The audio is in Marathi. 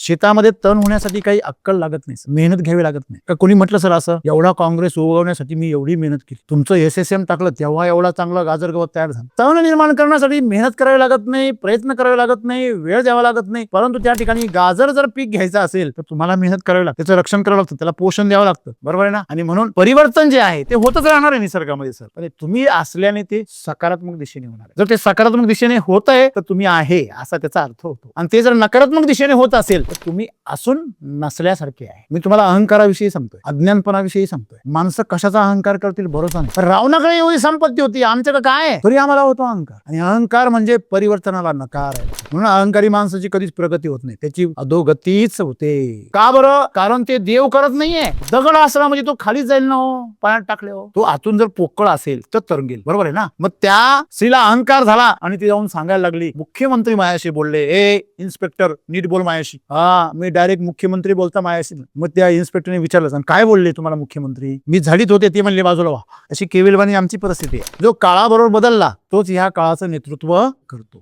शेतामध्ये तण होण्यासाठी काही अक्कल लागत नाही, मेहनत घ्यावी लागत नाही. का कोणी म्हटलं सर असं एवढा काँग्रेस उगवण्यासाठी मी एवढी मेहनत केली, तुमचं SSM टाकलं तेव्हा एवढा चांगला गाजर गवत तयार झालं. तण निर्माण करण्यासाठी मेहनत करावी लागत नाही, प्रयत्न करावे लागत नाही, वेळ द्यावा लागत नाही. परंतु त्या ठिकाणी गाजर जर पीक घ्यायचं असेल तर तुम्हाला मेहनत करावी लागते, त्याचं रक्षण करावं लागतं, त्याला पोषण द्यावं लागतं, बरोबर आहे ना. आणि म्हणून परिवर्तन जे आहे ते होतच राहणार आहे निसर्गामध्ये सर, पण तुम्ही असल्याने ते सकारात्मक दिशेने होणार आहे. जर ते सकारात्मक दिशेने होत आहे तर तुम्ही आहे असा त्याचा अर्थ होतो. आणि ते जर नकारात्मक दिशेने होत असेल तर तुम्ही असून नसल्यासारखे आहे. मी तुम्हाला अहंकाराविषयी सांगतोय, अज्ञानपणाविषयी सांगतोय. माणसं कशाचा अहंकार करतील भरोसा नाही. रावणाकडे एवढी संपत्ती होती, आमच्याकडे काय आहे तरी आम्हाला होतो अहंकार. आणि अहंकार म्हणजे परिवर्तनाला नकार आहे. म्हणून अहंकारी माणसाची कधीच प्रगती होत नाही, त्याची अधोगतीच होते. का बरं? कारण ते देव करत नाहीये. दगड असला म्हणजे तो खालीच जाईल ना, हो पाण्यात टाकले हो. तो आतून जर पोकळ असेल तर तरंगेल, बरोबर आहे ना. मग त्या स्त्रीला अहंकार झाला आणि ती जाऊन सांगायला लागली, मुख्यमंत्री मायाशी बोलले, ए इन्स्पेक्टर नीट बोल मायाशी. हा मी डायरेक्ट मुख्यमंत्री बोलता मायाशी. मग त्या इन्स्पेक्टरने विचारलं, काय बोलले तुम्हाला मुख्यमंत्री? मी झाडीत होते, ते म्हणले बाजूला व्हा. अशी केविलवाणी आमची परिस्थिती आहे. जो काळाबरोबर बदलला तोच ह्या काळाचं नेतृत्व करतो.